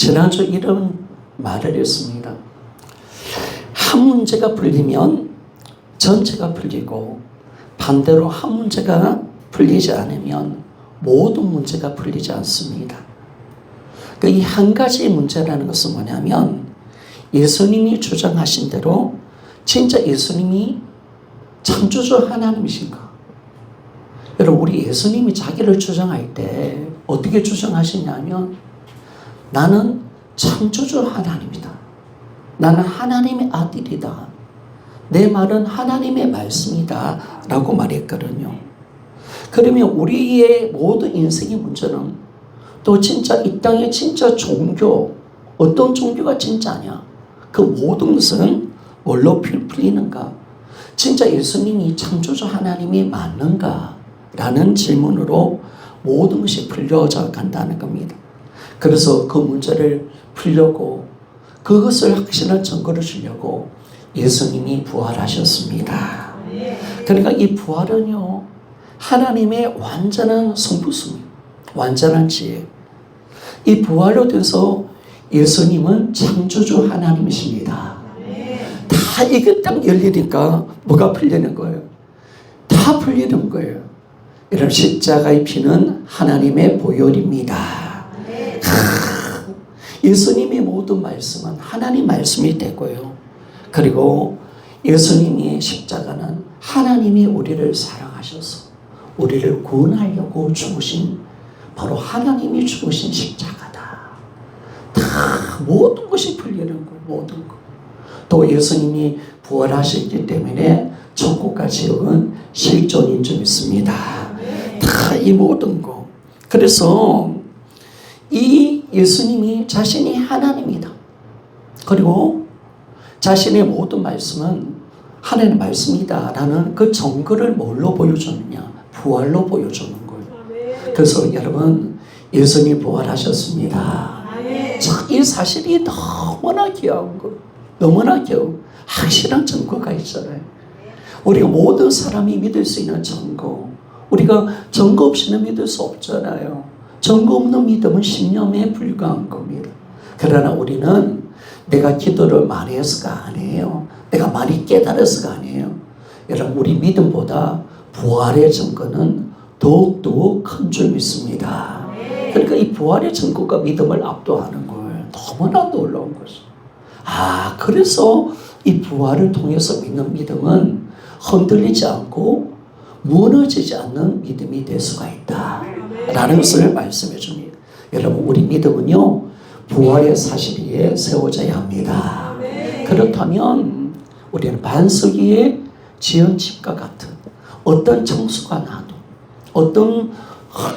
지난주 이런 말을 했습니다. 한 문제가 풀리면 전체가 풀리고 반대로 한 문제가 풀리지 않으면 모든 문제가 풀리지 않습니다. 이 한 가지 문제라는 것은 뭐냐면 예수님이 주장하신 대로 진짜 예수님이 창조주 하나님이신가? 여러분, 우리 예수님이 자기를 주장할 때 어떻게 주장하시냐면 나는 창조주 하나님이다. 나는 하나님의 아들이다. 내 말은 하나님의 말씀이다. 라고 말했거든요. 그러면 우리의 모든 인생의 문제는 또 진짜 이 땅의 진짜 종교, 어떤 종교가 진짜냐? 그 모든 것은 뭘로 풀리는가? 진짜 예수님이 창조주 하나님이 맞는가? 라는 질문으로 모든 것이 풀려져 간다는 겁니다. 그래서 그 문제를 풀려고 그것을 확신한 증거를 주려고 예수님이 부활하셨습니다. 그러니까 이 부활은요, 하나님의 완전한 성부심, 완전한 지혜. 이 부활로 돼서 예수님은 창조주 하나님이십니다. 다 이게 딱 열리니까 뭐가 풀리는 거예요? 다 풀리는 거예요. 이런 십자가의 피는 하나님의 보혈입니다. 예수님의 모든 말씀은 하나님 말씀이 되고요. 그리고 예수님의 십자가는 하나님이 우리를 사랑하셔서 우리를 구원하려고 죽으신 바로 하나님이 죽으신 십자가다. 다 모든 것이 풀리는 거예요. 모든 것. 또 예수님이 부활하셨기 때문에 천국과 지옥은 실존인 줄 믿습니다. 다 이 모든 것. 그래서 이 예수님이 자신이 하나님이다. 그리고 자신의 모든 말씀은 하나님의 말씀이다 라는 그 증거를 뭘로 보여주느냐? 부활로 보여주는 거예요. 그래서 여러분, 예수님이 부활하셨습니다. 자, 이 사실이 너무나 귀여운 거예요. 너무나 귀여운 확실한 증거가 있잖아요. 우리가 모든 사람이 믿을 수 있는 증거. 우리가 증거 없이는 믿을 수 없잖아요. 증거 없는 믿음은 신념에 불과한 겁니다. 그러나 우리는 내가 기도를 많이 해서가 아니에요. 내가 많이 깨달아서가 아니에요. 여러분, 우리 믿음보다 부활의 증거는 더욱더 큰 줄 믿습니다. 그러니까 이 부활의 증거가 믿음을 압도하는 거예요. 너무나 놀라운 것이죠. 그래서 이 부활을 통해서 믿는 믿음은 흔들리지 않고 무너지지 않는 믿음이 될 수가 있다 라는 것을 말씀해 줍니다. 여러분, 우리 믿음은요, 부활의 사실 위에 세워져야 합니다. 그렇다면 우리는 반석 위에 지은 집과 같은 어떤 청수가 나도 어떤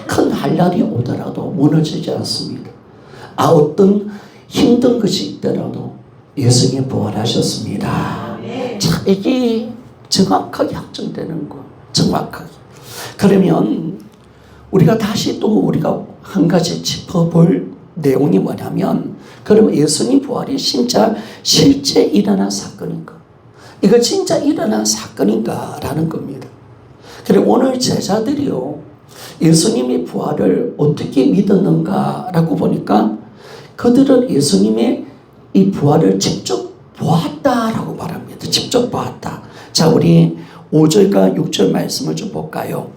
큰 한란이 오더라도 무너지지 않습니다. 어떤 힘든 것이 있더라도 예수님이 부활하셨습니다. 자, 이게 정확하게 확정되는 거. 정확하게. 그러면 우리가 다시 또 우리가 한 가지 짚어볼 내용이 뭐냐면, 그러면 예수님 부활이 진짜 실제 일어난 사건인가? 이거 진짜 일어난 사건인가? 라는 겁니다. 그리고 오늘 제자들이요, 예수님의 부활을 어떻게 믿었는가? 라고 보니까 그들은 예수님의 이 부활을 직접 보았다라고 말합니다. 직접 보았다. 자, 우리 5절과 6절 말씀을 좀 볼까요?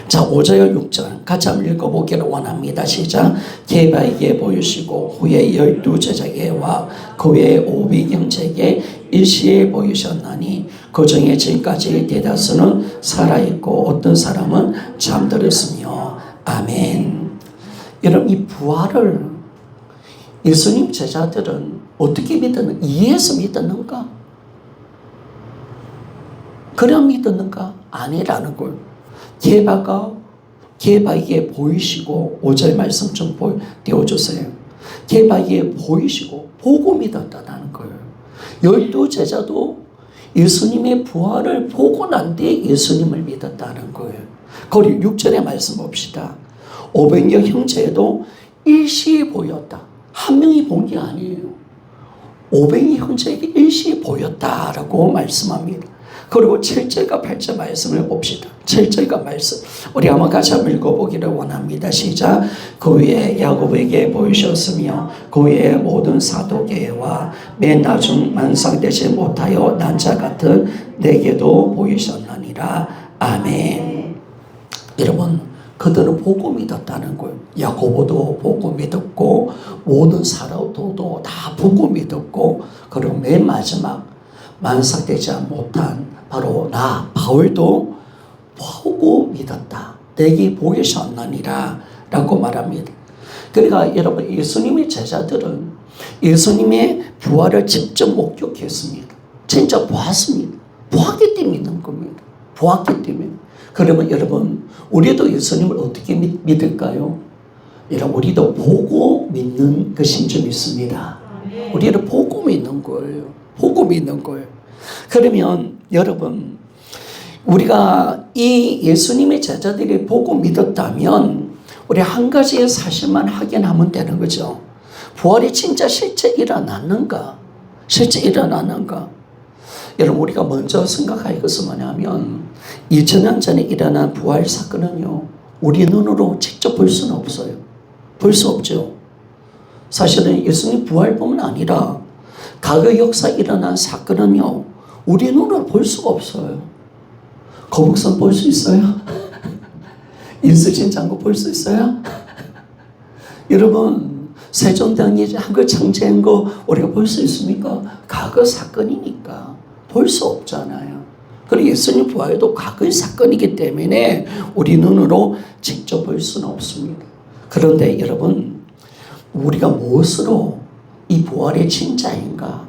자, 5절과 6절 같이 한번 읽어보기를 원합니다. 시작. 게바에게 보이시고 후에 12제자에게와 그 외에 500형제에게 일시에 보이셨나니 그 중에 지금까지 대다수는 살아있고 어떤 사람은 잠들었으며. 아멘. 여러분, 이 부활을 예수님 제자들은 어떻게 믿었는가? 이해해서 믿었는가? 그냥 믿었는가? 아니라는 걸 게바에게 보이시고 5절 말씀 좀 띄워주세요. 게바에게 보이시고 보고 믿었다는 거예요. 12제자도 예수님의 부활을 보고 난 뒤에 예수님을 믿었다는 거예요. 그리고 6절의 말씀 봅시다. 500여 형제에도 일시에 보였다. 한 명이 본 게 아니에요. 500여 형제에게 일시에 보였다라고 말씀합니다. 그리고 7절과 8절 말씀을 봅시다. 7절과 말씀 우리 한번 같이 한번 읽어보기를 원합니다. 시작. 그 위에 야곱에게 보이셨으며 그 위에 모든 사도계와 맨 나중 만상되지 못하여 난 자 같은 내게도 보이셨나니라. 아멘. 여러분, 그들은 보고 믿었다는 거예요. 야고보도 보고 믿었고 모든 사도도 다 보고 믿었고, 그리고 맨 마지막 만삭되지 못한 바로 나 바울도 보고 믿었다. 내게 보이셨나니라 라고 말합니다. 그러니까 여러분, 예수님의 제자들은 예수님의 부활을 직접 목격했습니다. 진짜 보았습니다. 보았기 때문에 믿는 겁니다. 보았기 때문에. 그러면 여러분, 우리도 예수님을 어떻게 믿을까요? 여러분, 우리도 보고 믿는 것인 줄 믿습니다. 우리를 보고 믿는 거예요. 보고 믿는 거예요. 그러면 여러분, 우리가 이 예수님의 제자들이 보고 믿었다면 우리 한 가지의 사실만 확인하면 되는 거죠. 부활이 진짜 실제 일어났는가? 실제 일어났는가? 여러분, 우리가 먼저 생각할 것은 뭐냐면 2000년 전에 일어난 부활 사건은요, 우리 눈으로 직접 볼 수는 없어요. 볼 수 없죠. 사실은 예수님 부활뿐만 아니라 과거 역사에 일어난 사건은요, 우리 눈으로 볼 수가 없어요. 거북선 볼 수 있어요? 인수진 장군 볼 수 있어요? 여러분, 세종대왕이 한글 창제한 거 우리가 볼 수 있습니까? 과거 사건이니까 볼 수 없잖아요. 그리고 예수님 부활도 과거의 사건이기 때문에 우리 눈으로 직접 볼 수는 없습니다. 그런데 여러분, 우리가 무엇으로 이 부활의 진짜인가,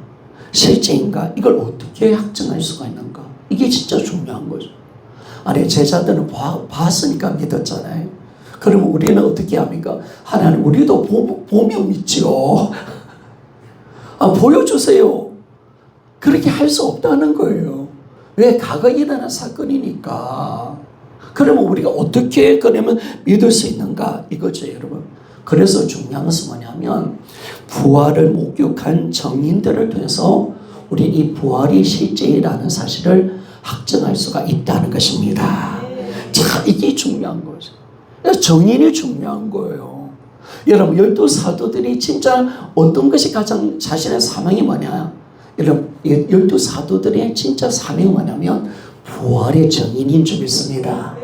실제인가, 이걸 어떻게 확증할 수가 있는가? 이게 진짜 중요한 거죠. 아니, 제자들은 봤으니까 믿었잖아요. 그러면 우리는 어떻게 합니까? 하나님, 우리도 보며 믿죠. 보여주세요. 그렇게 할 수 없다는 거예요. 왜? 과거에 일어난 사건이니까. 그러면 우리가 어떻게 그러면 믿을 수 있는가? 이거죠, 여러분. 그래서 중요한 것은 뭐냐면 부활을 목격한 정인들을 통해서 우리 이 부활이 실제라는 사실을 확증할 수가 있다는 것입니다. 자, 이게 중요한 거죠. 정인이 중요한 거예요. 여러분, 12사도들이 진짜 어떤 것이 가장 자신의 사명이 뭐냐? 여러분, 12사도들의 진짜 사명이 뭐냐면 부활의 정인인 줄 믿습니다.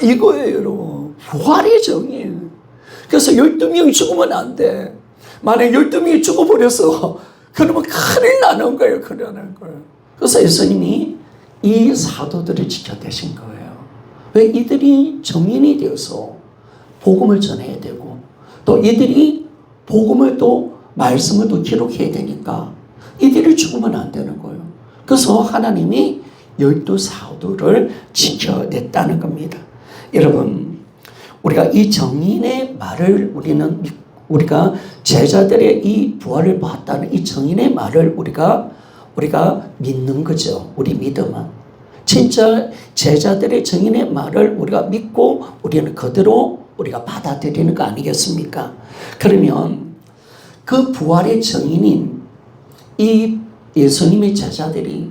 이거예요, 여러분. 부활의 정인. 그래서 12명이 죽으면 안 돼. 만약 12명이 죽어버려서 그러면 큰일 나는 거예요. 큰일 나는 거예요. 그래서 예수님이 이 사도들을 지켜내신 거예요. 왜? 이들이 정인이 되어서 복음을 전해야 되고, 또 이들이 복음을 또 말씀을 또 기록해야 되니까 이들이 죽으면 안 되는 거예요. 그래서 하나님이 12사도를 지켜냈다는 겁니다. 여러분, 우리가 이 정인의 말을 우리가 제자들의 이 부활을 봤다는 이 정인의 말을 우리가 믿는 거죠. 우리 믿음은. 진짜 제자들의 정인의 말을 우리가 믿고 우리는 그대로 우리가 받아들이는 거 아니겠습니까? 그러면 그 부활의 정인인 이 예수님의 제자들이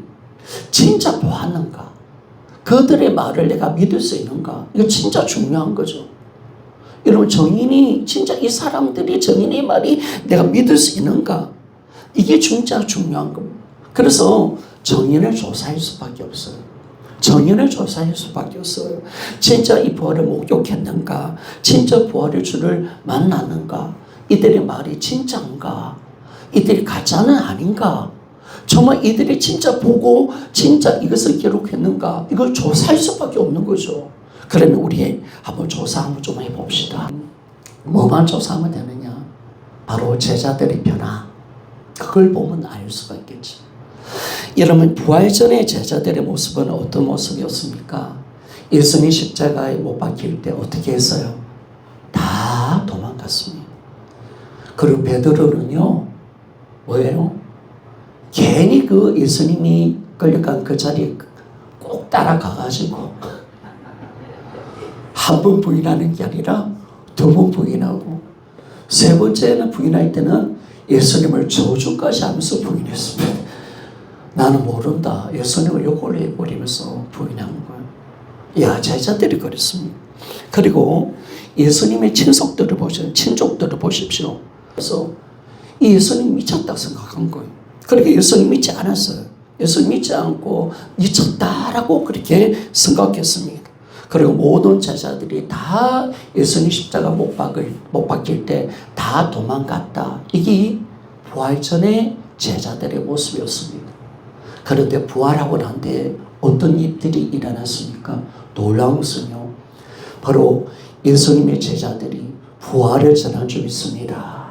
진짜 보았는가? 그들의 말을 내가 믿을 수 있는가? 이거 진짜 중요한 거죠. 여러분, 정인이 진짜 이 사람들이 정인의 말이 내가 믿을 수 있는가? 이게 진짜 중요한 겁니다. 그래서 정인을 조사할 수밖에 없어요. 정인을 조사할 수밖에 없어요. 진짜 이 부활을 목격했는가? 진짜 부활의 주를 만났는가? 이들의 말이 진짜인가? 이들이 가짜는 아닌가? 정말 이들이 진짜 보고 진짜 이것을 기록했는가? 이걸 조사할 수밖에 없는 거죠. 그러면 우리 한번 조사 한번 좀 해봅시다. 뭐만 조사하면 되느냐? 바로 제자들의 변화. 그걸 보면 알 수가 있겠지. 여러분, 부활 전의 제자들의 모습은 어떤 모습이었습니까? 예수님 십자가에 못 박힐 때 어떻게 했어요? 다 도망갔습니다. 그리고 베드로는요, 뭐예요? 괜히 그 예수님이 끌려간 그 자리에 꼭 따라가가지고 한 번 부인하는 게 아니라 2번 부인하고 3번째는 부인할 때는 예수님을 저주까지 하면서 부인했습니다. 나는 모른다. 예수님을 욕을 해버리면서 부인한 거예요. 야, 제자들이 그랬습니다. 그리고 예수님의 친족들을 보십시오. 그래서 이 예수님 미쳤다 생각한 거예요. 그렇게 예수님 믿지 않았어요. 예수님 믿지 않고 미쳤다라고 그렇게 생각했습니다. 그리고 모든 제자들이 다 예수님 십자가 못 박힐 때 다 도망갔다. 이게 부활 전의 제자들의 모습이었습니다. 그런데 부활하고 난 뒤에 어떤 일들이 일어났습니까? 놀라운 것은요, 바로 예수님의 제자들이 부활을 전한 줄 믿습니다.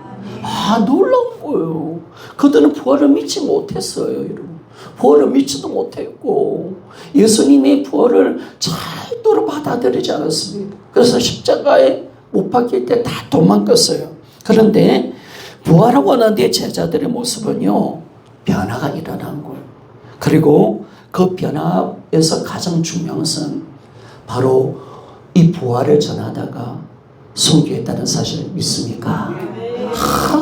놀라운 거예요. 그들은 부활을 믿지 못했어요, 여러분. 부활을 믿지도 못했고 예수님의 부활을 절대로 받아들이지 않았습니다. 그래서 십자가에 못 박힐 때 다 도망갔어요. 그런데 부활하고 난 뒤에 제자들의 모습은요, 변화가 일어난 거예요. 그리고 그 변화에서 가장 중요한 것은 바로 이 부활을 전하다가 순교했다는 사실을 믿습니까?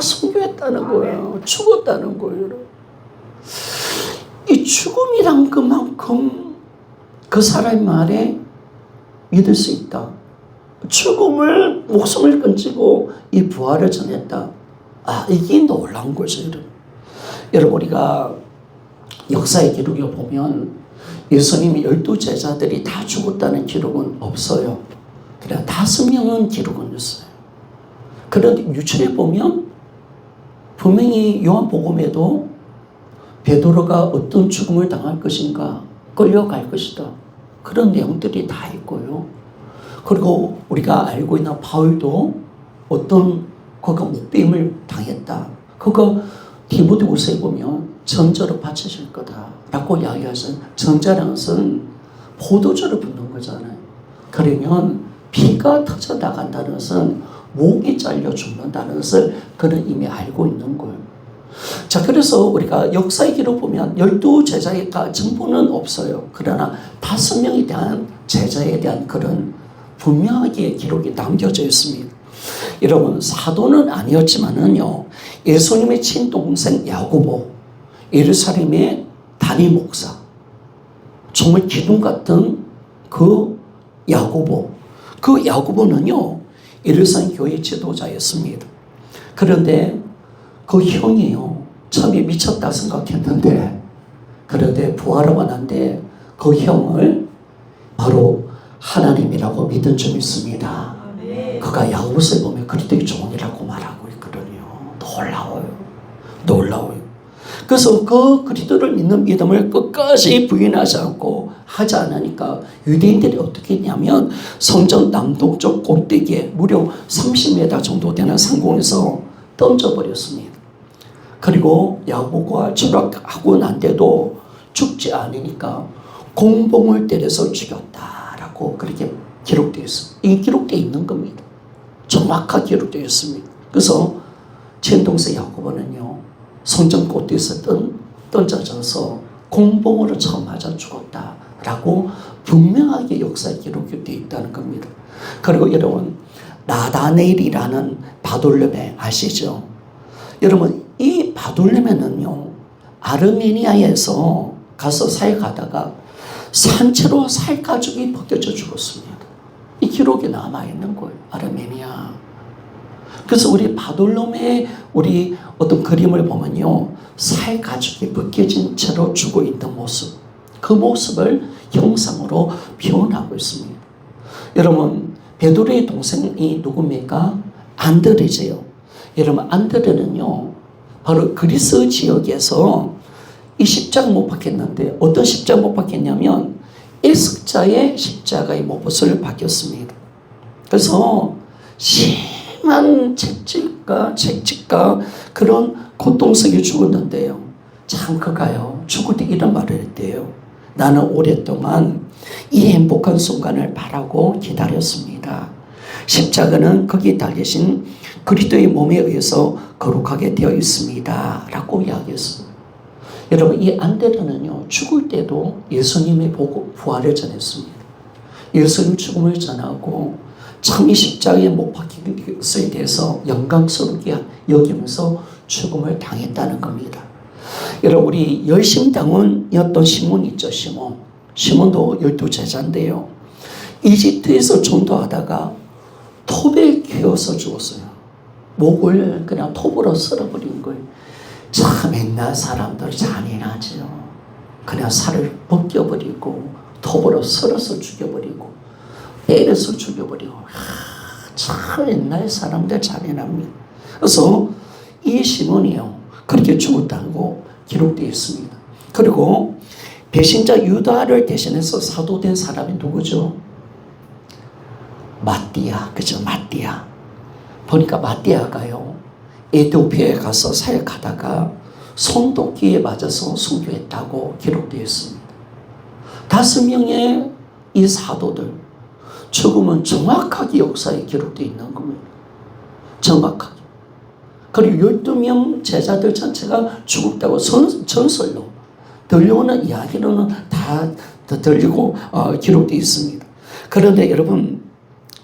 순교했다는 거예요. 죽었다는 거예요. 이 죽음이란 그만큼 그 사람의 말에 믿을 수 있다. 목숨을 끊지고 이 부활을 전했다. 이게 놀라운 거죠, 여러분. 여러분, 우리가 역사의 기록을 보면 예수님이 12제자들이 다 죽었다는 기록은 없어요. 그래, 5명은 기록은 있어요. 그런데 유출해 보면 분명히 요한복음에도 베드로가 어떤 죽음을 당할 것인가, 끌려갈 것이다, 그런 내용들이 다 있고요. 그리고 우리가 알고 있는 바울도 그가 목배임을 당했다. 그가 디모데후서에 보면 전저로 바쳐질 거다라고 이야기해서, 전자라는 것은 포도주를 붓는 거잖아요. 그러면 피가 터져 나간다는 것은 목이 잘려 죽는다는 것을 그는 이미 알고 있는 거예요. 자, 그래서 우리가 역사의 기록 보면 12제자가 전부는 없어요. 그러나 5명에 대한 제자에 대한 그런 분명하게 기록이 남겨져 있습니다. 여러분, 사도는 아니었지만은요, 예수님의 친동생 야고보, 예루살렘의 담임 목사, 정말 기둥 같은 그 야고보는요, 예루살렘 교회 지도자였습니다. 그런데 그 형이요, 처음에 미쳤다 생각했는데, 그런데 부활하고 난데 그 형을 바로 하나님이라고 믿은 점 있습니다. 그가 야고보서에 보면 그리스도의 종이라고 말하고 있거든요. 놀라워요. 그래서 그 그리스도를 믿는 믿음을 끝까지 부인하지 않고 하지 않으니까 유대인들이 어떻게 했냐면 성전 남동쪽 꼭대기에 무려 30m 정도 되는 상공에서 던져버렸습니다. 그리고 야고보가 추락하고 난데도 죽지 않으니까 공봉을 때려서 죽였다라고 그렇게 기록되어 있습니다. 이게 기록되어 있는 겁니다. 정확하게 기록되어 있습니다. 그래서 친동생 야고보는요, 성전 꼭대기에서 던져져서 공봉으로 처음 맞아 죽었다라고 분명하게 역사에 기록이 되어 있다는 겁니다. 그리고 여러분, 나다네일이라는 바돌레메 아시죠? 여러분, 이 바돌레메는요, 아르메니아에서 가서 사역하다가 산채로 살가죽이 벗겨져 죽었습니다. 이 기록이 남아있는 거예요. 아르메니아. 그래서 우리 바돌로메의 우리 어떤 그림을 보면요, 살가죽이 벗겨진 채로 죽어 있는 모습, 그 모습을 형상으로 표현하고 있습니다. 여러분, 베드로의 동생이 누굽니까? 안드레제요. 여러분, 안드레는요, 바로 그리스 지역에서 이 십자가 못 박혔는데, 어떤 십자가 못 박혔냐면 X자의 십자가의 못을 박혔습니다. 그래서 심한 채찍과 그런 고통 속에 죽었는데요, 참 그가요, 죽을 때 이런 말을 했대요. 나는 오랫동안 이 행복한 순간을 바라고 기다렸습니다. 십자가는 거기에 달리신 그리스도의 몸에 의해서 거룩하게 되어 있습니다 라고 이야기했습니다. 여러분, 이 안데르는요, 죽을 때도 예수님의 부활을 전했습니다. 예수님 죽음을 전하고 참 이 십자가에 못 박힌 것에 대해서 영광스럽게 여기면서 죽음을 당했다는 겁니다. 여러분, 우리 열심당원이었던 시몬 있죠, 시몬. 시몬도 12제자인데요. 이집트에서 전도하다가 톱에 꿰어서 죽었어요. 목을 그냥 톱으로 썰어버린 거예요. 참 옛날 사람들 잔인하죠. 그냥 살을 벗겨버리고 톱으로 썰어서 죽여버리고 때려서 죽여버리고. 참 옛날 사람들 잔인합니다. 그래서 이 시몬이요, 그렇게 죽었다고 기록되어 있습니다. 그리고 배신자 유다를 대신해서 사도된 사람이 누구죠? 마띠아, 그죠? 마띠아. 보니까 마띠아가요, 에티오피아에 가서 사역하다가 손도끼에 맞아서 순교했다고 기록되어 있습니다. 5명의 이 사도들 죽음은 정확하게 역사에 기록되어 있는 겁니다. 정확하게. 그리고 12명 제자들 전체가 죽었다고 전설로 들려오는 이야기로는 다 들리고 기록되어 있습니다. 그런데 여러분,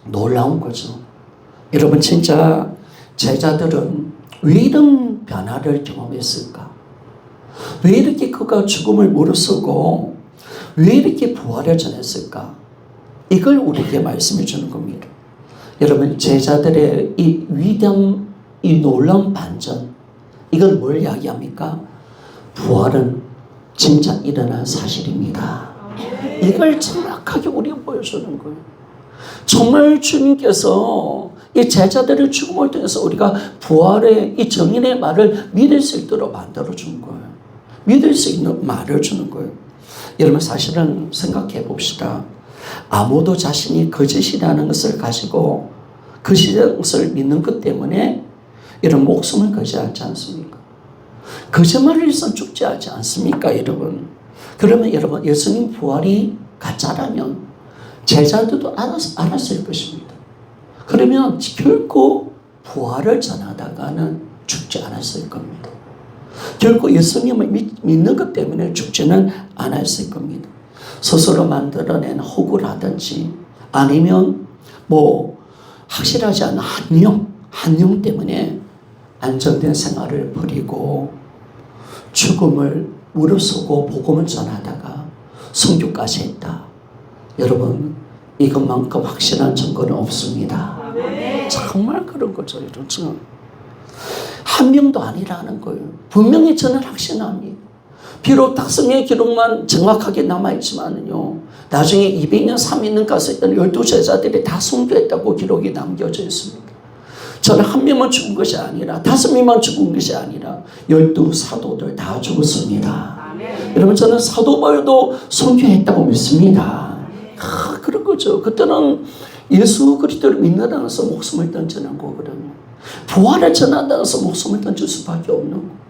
놀라운 거죠. 여러분, 진짜 제자들은 왜 이런 변화를 경험했을까? 왜 이렇게 그가 죽음을 무릅쓰고 왜 이렇게 부활을 전했을까? 이걸 우리에게 말씀해 주는 겁니다. 여러분, 제자들의 이 위대한, 이 놀라운 반전, 이건 뭘 이야기합니까? 부활은 진짜 일어난 사실입니다. 이걸 정확하게 우리가 보여주는 거예요. 정말 주님께서 이 제자들의 죽음을 통해서 우리가 부활의 이 정인의 말을 믿을 수 있도록 만들어준 거예요. 믿을 수 있는 말을 주는 거예요. 여러분, 사실은 생각해 봅시다. 아무도 자신이 거짓이라는 것을 가지고 거짓이라는 것을 믿는 것 때문에 이런 목숨을 거지하지 않습니까? 거짓말을 해서 죽지 않지 않습니까, 여러분? 그러면 여러분, 예수님 부활이 가짜라면 제자들도 알았을 것입니다. 그러면 결코 부활을 전하다가는 죽지 않았을 겁니다. 결코 예수님을 믿는 것 때문에 죽지는 않았을 겁니다. 스스로 만들어낸 호구라든지 아니면 확실하지 않은 한영 때문에 안정된 생활을 버리고 죽음을 무릅쓰고 복음을 전하다가 순교까지 했다. 여러분, 이것만큼 확실한 증거는 없습니다. 정말 그런 거죠. 여러분, 한 명도 아니라는 거예요. 분명히 저는 확신합니다. 비록 5명의 기록만 정확하게 남아있지만요, 나중에 200년, 300년 가서 있던 12제자들이 다 순교했다고 기록이 남겨져 있습니다. 저는 한 명만 죽은 것이 아니라 5명만 죽은 것이 아니라 12사도들 다 죽었습니다. 여러분, 저는 사도 바울도 순교했다고 믿습니다. 그런 거죠. 그때는 예수 그리스도를 믿는다고 해서 목숨을 던지는 거거든요. 부활을 전한다고 해서 목숨을 던질 수밖에 없는 거.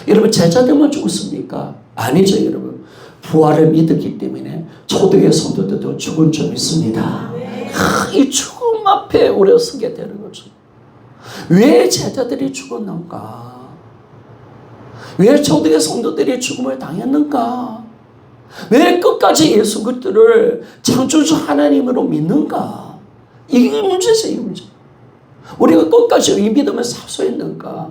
여러분, 제자들만 죽었습니까? 아니죠, 여러분. 부활을 믿었기 때문에 초대의 성도들도 죽은 줄 믿습니다. 이 죽음 앞에 우리가 서게 되는 거죠. 왜 제자들이 죽었는가? 왜 초대의 성도들이 죽음을 당했는가? 왜 끝까지 예수 그리스도를 창조주 하나님으로 믿는가? 이게 문제죠, 이 문제. 우리가 끝까지 이 믿음을 사수했는가?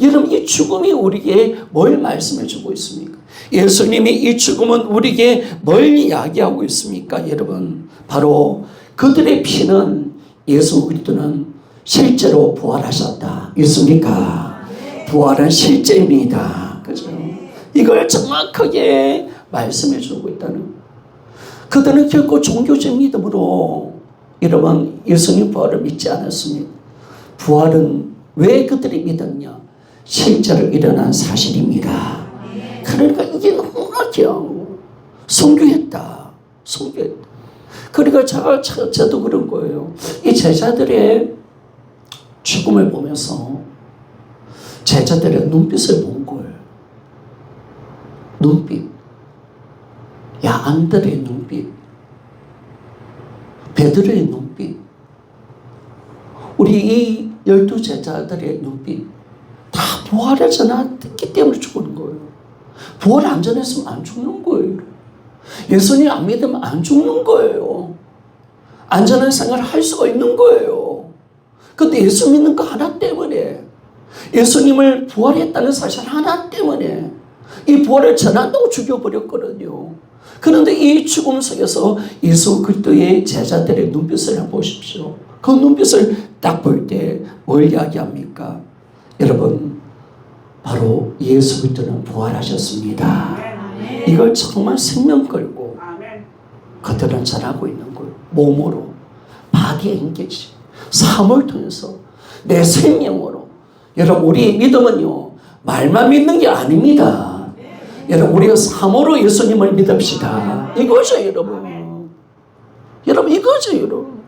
여러분, 이 죽음이 우리에게 뭘 말씀해 주고 있습니까? 예수님이 이 죽음은 우리에게 뭘 이야기하고 있습니까? 여러분, 바로 그들의 피는 예수 그리스도는 실제로 부활하셨다. 있습니까? 부활은 실제입니다. 그죠? 이걸 정확하게 말씀해 주고 있다는 거예요. 그들은 결코 종교적 믿음으로 여러분, 예수님 부활을 믿지 않았습니다. 부활은 왜 그들이 믿었냐? 실제로 일어난 사실입니다. 그러니까 이게 너무나 귀여워. 순교했다. 그러니까 저도 그런 거예요. 이 제자들의 죽음을 보면서 제자들의 눈빛을 본 거예요. 눈빛. 야안들의 눈빛. 베드로의 눈빛. 우리 이 12제자들의 눈빛. 다 부활을 전했기 때문에 죽는 거예요. 부활 안 전했으면 안 죽는 거예요. 예수님 안 믿으면 안 죽는 거예요. 안전한 생활을 할 수가 있는 거예요. 근데 예수 믿는 거 하나 때문에, 예수님을 부활했다는 사실 하나 때문에 이 부활을 전한다고 죽여버렸거든요. 그런데 이 죽음 속에서 예수 그리스도의 제자들의 눈빛을 보십시오. 그 눈빛을 딱 볼 때 뭘 이야기합니까? 여러분, 바로 예수 그리스도는 부활하셨습니다. 이걸 정말 생명 걸고 그들은 전하고 있는 거예요. 몸으로, 바디에 인계지, 삶을 통해서 내 생명으로. 여러분, 우리 믿음은요, 말만 믿는 게 아닙니다. 여러분, 우리가 삶으로 예수님을 믿읍시다. 이거죠, 여러분. 여러분, 이거죠, 여러분.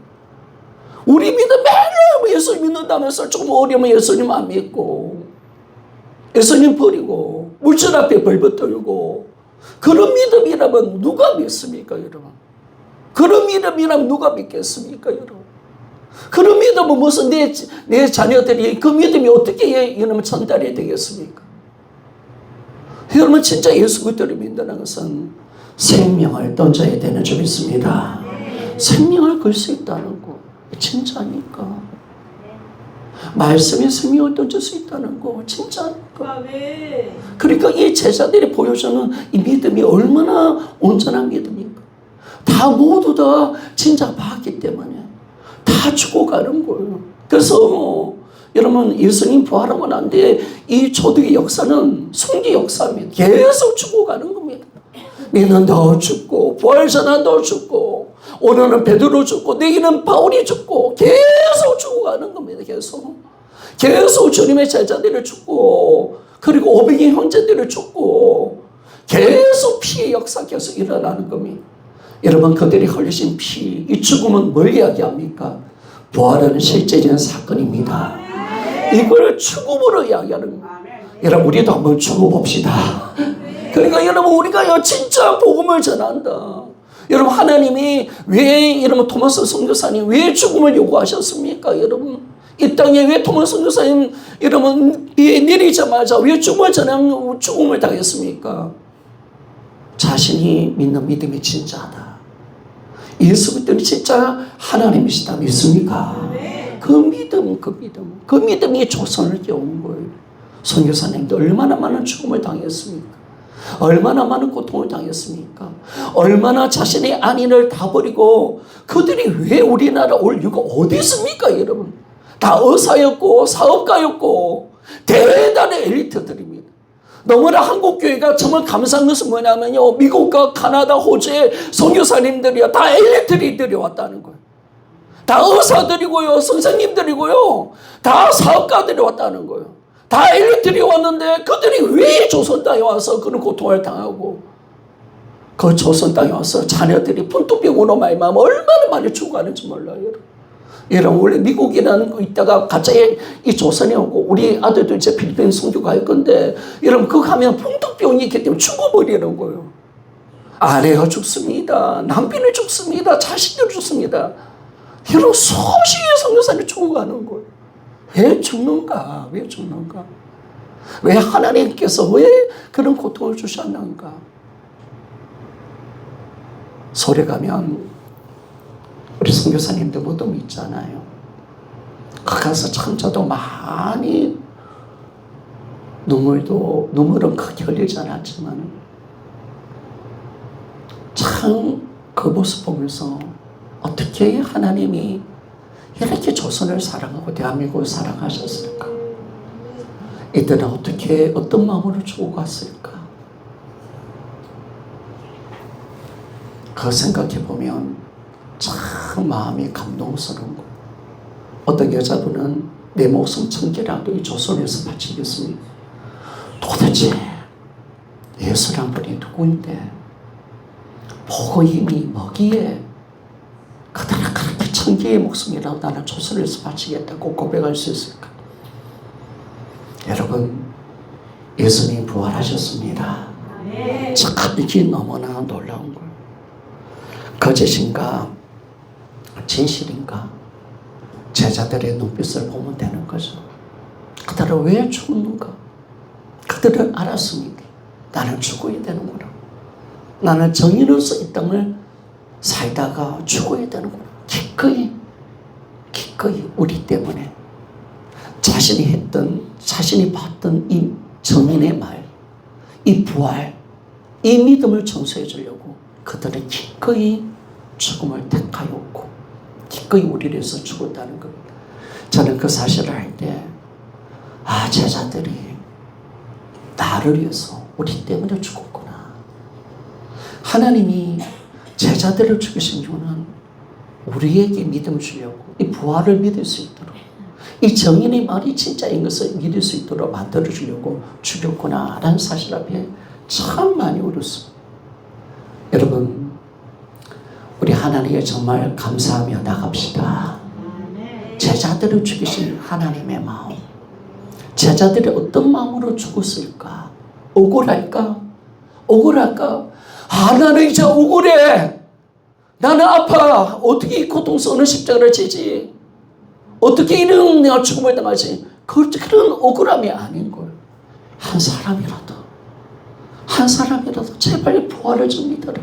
우리 믿음 매일 예수 믿는다면서 조금 어려우면 예수님 안 믿고, 예수님 버리고, 물질 앞에 벌벌 떨고, 그런 믿음이라면 누가 믿습니까, 여러분? 그런 믿음이라면 누가 믿겠습니까, 여러분? 그런 믿음은 무슨 내 자녀들이 그 믿음이 어떻게 이러면 전달이 되겠습니까? 여러분, 진짜 예수 그리스도를 믿는다는 것은 생명을 던져야 되는 줄 믿습니다. 생명을 걸 수 있다는 거 진짜니까. 말씀에 생명을 던질 수 있다는 거 진짜니까. 그러니까 이 제자들이 보여주는 이 믿음이 얼마나 온전한 믿음인가. 다 모두 다 진짜 봤기 때문에 다 죽어가는 거예요. 그래서 여러분, 예수님 부활하고 난 뒤에 이 초대의 역사는 승리 역사입니다. 계속 죽어가는 겁니다. 믿는다고 죽고, 부활 전한다고 죽고, 오늘은 베드로 죽고, 내일은 바울이 죽고, 계속 죽어가는 겁니다. 계속 주님의 제자들을 죽고, 그리고 500의 형제들을 죽고, 계속 피의 역사 계속 일어나는 겁니다. 여러분, 그들이 흘리신 피, 이 죽음은 뭘 이야기합니까? 부활하는 실제적인 사건입니다. 이걸 죽음으로 이야기하는 거예요. 여러분, 우리도 한번 죽어봅시다. 그러니까 여러분, 우리가 진짜 복음을 전한다. 여러분, 하나님이 왜 여러분 토마스 선교사님 왜 죽음을 요구하셨습니까? 여러분, 이 땅에 왜 토마스 선교사님 여러분 내리자마자 왜 죽음을 당했습니까? 자신이 믿는 믿음이 진짜하다. 예수 그리스도는 진짜 하나님이시다 믿습니까? 그 믿음이 조선을 깨운 거예요. 선교사님도 얼마나 많은 죽음을 당했습니까? 얼마나 많은 고통을 당했습니까? 얼마나 자신의 안인을 다 버리고 그들이 왜 우리나라 올 이유가 어디 있습니까, 여러분? 다 의사였고 사업가였고 대단한 엘리트들입니다. 너무나 한국교회가 정말 감사한 것은 뭐냐면요, 미국과 카나다, 호주의 선교사님들이요, 다 엘리트들이 왔다는 거예요. 다 의사들이고요, 선생님들이고요, 다 사업가들이 왔다는 거예요. 다 엘리트들이 왔는데 그들이 왜 조선 땅에 와서 그런 고통을 당하고, 그 조선 땅에 와서 자녀들이 분투병으로 말미암아 얼마나 많이 죽어가는지 몰라요. 여러분, 원래 미국이라는 거 있다가 갑자기 이 조선에 오고, 우리 아들도 이제 필리핀 선교 갈 건데, 여러분, 그거 가면 풍토병이 있기 때문에 죽어버리는 거예요. 아내가 죽습니다. 남편이 죽습니다. 자식들 죽습니다. 여러분, 수십의 선교사들이 죽어가는 거예요. 왜 죽는가? 왜 죽는가? 왜 하나님께서 왜 그런 고통을 주셨는가? 소리 가면 우리 선교사님들 무덤 있잖아요. 거기 가서 참 저도 많이 눈물은 크게 흘리지 않았지만 참 그 모습 보면서 어떻게 하나님이 이렇게 조선을 사랑하고 대한민국을 사랑하셨을까? 이들은 어떻게 어떤 마음으로 죽어갔을까? 그 생각해 보면 참 마음이 감동스러운 거예요. 어떤 여자분은 내 목숨 1000개라도 이 조선에서 바치겠습니다. 도대체 예수란 분이 누구인데 복음이 뭐기에 그들은 그렇게 1000개의 목숨이라도 나는 조선에서 바치겠다고 고백할 수 있을까? 여러분, 예수님 부활하셨습니다. 참 이게 너무나 놀라운 거예요. 거짓인가 진실인가 제자들의 눈빛을 보면 되는 거죠. 그들은 왜 죽는가? 그들은 알았습니다. 나는 죽어야 되는구나. 나는 정의로서 이 땅을 살다가 죽어야 되는구나. 기꺼이 우리 때문에 자신이 봤던 이 정인의 말, 이 부활, 이 믿음을 전수해 주려고 그들은 기꺼이 죽음을 택하였고 기꺼이 우리를 위해서 죽었다는 겁니다. 저는 그 사실을 할 때 제자들이 나를 위해서 우리 때문에 죽었구나. 하나님이 제자들을 죽이신 이유는 우리에게 믿음을 주려고, 이 부활을 믿을 수 있도록, 이 정인의 말이 진짜인 것을 믿을 수 있도록 만들어주려고 죽였구나 라는 사실 앞에 참 많이 울었습니다. 여러분, 우리 하나님께 정말 감사하며 나갑시다. 제자들을 죽이신 하나님의 마음, 제자들이 어떤 마음으로 죽었을까? 억울할까? 억울할까? 나는 이제 억울해. 나는 아파. 어떻게 이 고통스러운 십자가를 지지? 어떻게 이런 내가 죽음을 당하지? 그런 억울함이 아닌 걸. 한 사람이라도 제발 부활을 좀 믿어라.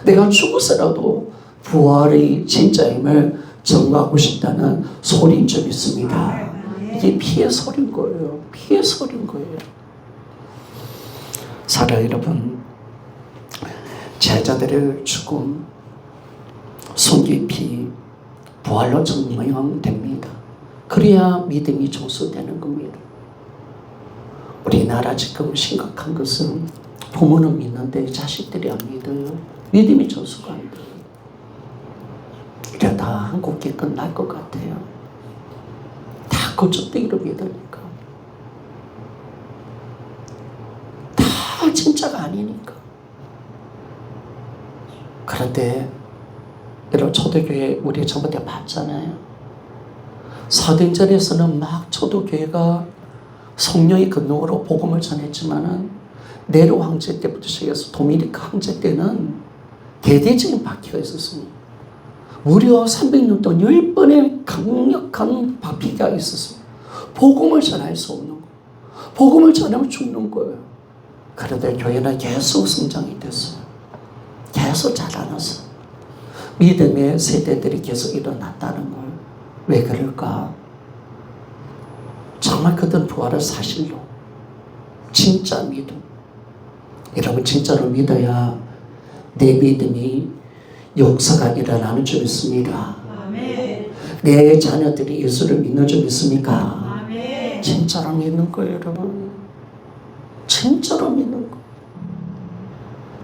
내가 죽어서라도 부활의 진짜임을 증거하고 싶다는 소리인 줄 믿습니다. 이게 피의 소리인 거예요. 피의 소리인 거예요. 사랑 여러분, 제자들의 죽음, 손귀 피, 부활로 증명됩니다. 그래야 믿음이 전수되는 겁니다. 우리나라 지금 심각한 것은 부모는 믿는데 자식들이 안 믿어요. 믿음이 전수가 안 돼요. 이러다 한국이 끝날 것 같아요. 다 거짓되기로 믿으니까. 다 진짜가 아니니까. 그런데 여러분, 초대교회 우리 저번에 봤잖아요. 사도행전에서는 막 초대교회가 성령의 근능으로 복음을 전했지만은 네로 황제 때부터 시작해서 도미니카 황제 때는 대대적인 박해가 있었습니다. 무려 300년 동안 10번의 강력한 박해가 있었습니다. 복음을 전할 수 없는 거예요. 복음을 전하면 죽는 거예요. 그런데 교회는 계속 성장이 됐어요. 계속 자라났어요. 믿음의 세대들이 계속 일어났다는 걸. 왜 그럴까? 정말 그들은 부활을 사실로, 진짜 믿음. 여러분, 진짜로 믿어야 내 믿음이 역사가 일어나는 줄 믿습니다. 아멘. 내 자녀들이 예수를 믿는 줄 믿습니까? 아멘. 진짜로 믿는 거예요, 여러분. 진짜로 믿는 거.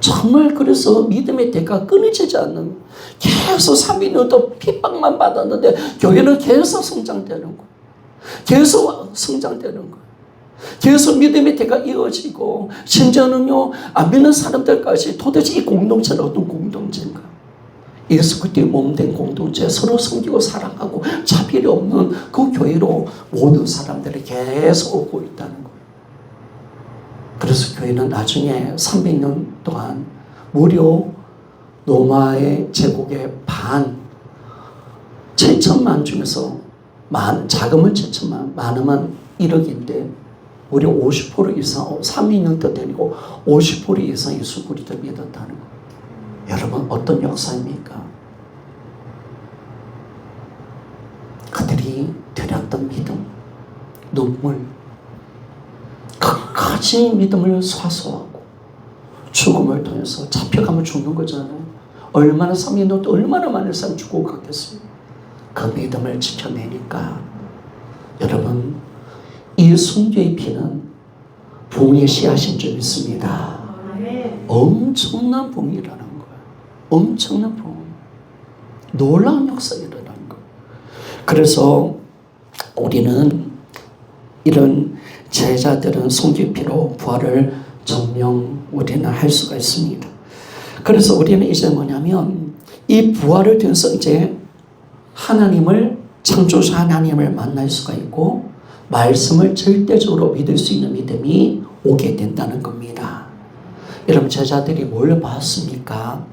정말 그래서 믿음의 대가가 끊어지지 않는, 계속 300년도 핍박만 받았는데 교회는 계속 성장되는 거. 계속 성장되는 거. 계속 믿음의 대가가 이어지고, 심지어는요, 안 믿는 사람들까지 도대체 이 공동체는 어떤 공동체인가? 예수 그리스도의 몸된 공동체, 서로 섬기고 사랑하고 차별이 없는 그 교회로 모든 사람들이 계속 오고 있다는 거예요. 그래서 교회는 나중에 300년 동안 무려 로마의 제국의 반, 7천만 중에서 자금은 7천만, 많으면 1억인데 무려 50% 이상, 300년 더 되고 50% 이상 예수 그리스도를 믿었다는 거예요. 여러분, 어떤 역사입니까? 그들이 드렸던 믿음, 눈물, 끝까지 믿음을 사수하고 죽음을 통해서 잡혀가면 죽는 거잖아요. 얼마나 3년도 얼마나 많은 사람 죽고 갔겠습니까? 그 믿음을 지켜내니까 여러분, 이 순교의 피는 봉의 씨앗인 줄 믿습니다. 엄청난 봉이라는 거예요. 엄청난 봉. 놀라운 역사가 일어나는 거예요. 그래서 우리는 이런 제자들은 순교의 피로 부활을 증명 우리는 할 수가 있습니다. 그래서 우리는 이제 뭐냐면 이 부활을 통해서 이제 하나님을, 창조자 하나님을 만날 수가 있고 말씀을 절대적으로 믿을 수 있는 믿음이 오게 된다는 겁니다. 여러분, 제자들이 뭘 봤습니까?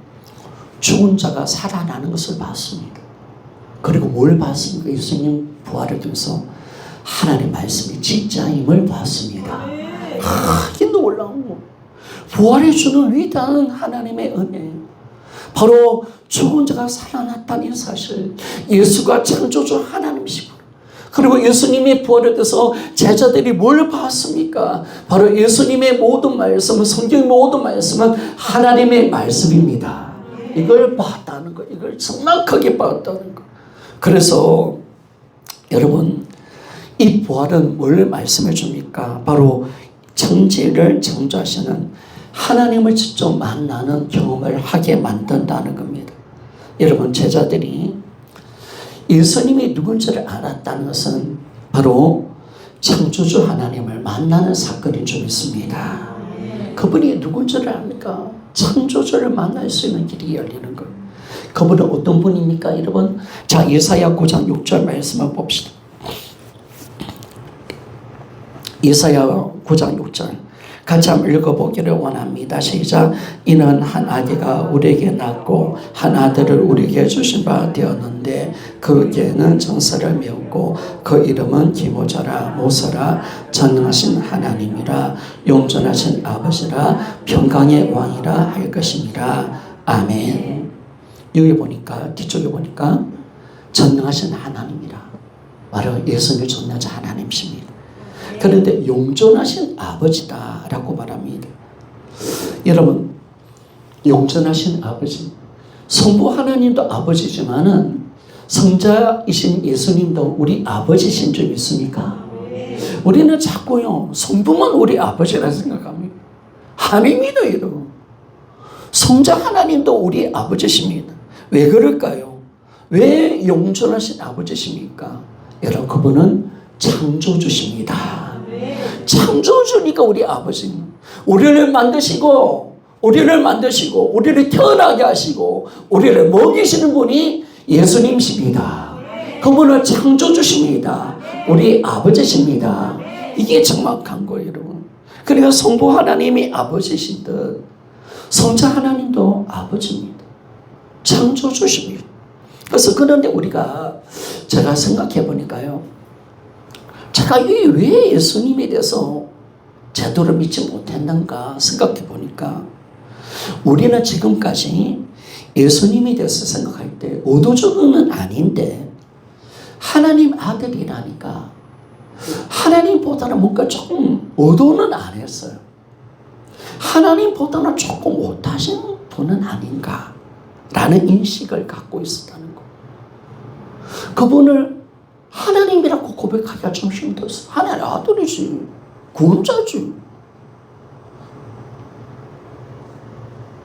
죽은 자가 살아나는 것을 봤습니다. 그리고 뭘 봤습니까? 예수님 부활을 통해서 하나님 말씀이 진짜임을 봤습니다. 이게 놀라운 거. 부활해 주는 위대한 하나님의 은혜. 바로 죽은 자가 살아났다는 사실, 예수가 창조주 하나님이시구나. 그리고 예수님의 부활에 대해서 제자들이 뭘 봤습니까? 바로 예수님의 모든 말씀은, 성경의 모든 말씀은 하나님의 말씀입니다. 이걸 봤다는 거, 이걸 정확하게 봤다는 거. 그래서 여러분, 이 부활은 뭘 말씀해 줍니까? 바로 천지를 창조하시는 하나님을 직접 만나는 경험을 하게 만든다는 겁니다. 여러분, 제자들이 예수님이 누군지를 알았다는 것은 바로 창조주 하나님을 만나는 사건이 좀 있습니다. 그분이 누군지를 압니까? 창조주를 만날 수 있는 길이 열리는 것. 그분은 어떤 분입니까, 여러분? 자, 예사야 9장 6절 말씀을 봅시다. 예사야 9장 6절 같이 한번 읽어보기를 원합니다. 시작. 이는 한 아기가 우리에게 낳고 한 아들을 우리에게 주신 바 되었는데 그에게는 정사를 메웠고 그 이름은 기모자라 모서라 전능하신 하나님이라 용전하신 아버지라 평강의 왕이라 할 것입니다. 아멘. 여기 보니까, 뒤쪽에 보니까 전능하신 하나님이라, 바로 예수님을 존재하는 하나님이십니다. 그런데 용전하신 아버지다라고 말합니다. 여러분, 용전하신 아버지, 성부 하나님도 아버지지만은 성자이신 예수님도 우리 아버지신 줄 믿습니까? 우리는 자꾸요, 성부만 우리 아버지라 생각합니다. 아닙니다, 여러분. 성자 하나님도 우리 아버지십니다. 왜 그럴까요? 왜 용전하신 아버지십니까? 여러분, 그분은 창조주십니다. 창조주니까 우리 아버지는 우리를 만드시고 우리를 태어나게 하시고 우리를 먹이시는 분이 예수님이십니다. 그분은 창조주십니다. 우리 아버지십니다. 이게 정확한 거예요, 여러분. 그러니까 성부 하나님이 아버지신 듯 성자 하나님도 아버지입니다. 창조주십니다. 그래서 그런데 제가 생각해 보니까요, 제가 왜 예수님에 대해서 제대로 믿지 못했는가 생각해 보니까, 우리는 지금까지 예수님에 대해서 생각할 때 의도적은 아닌데 하나님 아들이라니까 하나님보다는 뭔가 조금 의도는 안 했어요. 하나님보다는 조금 못하신 분은 아닌가 라는 인식을 갖고 있었다는 거. 그분을 하나님이라고 고백하기가 좀 힘들었어. 하나님 아들이지, 구원자지.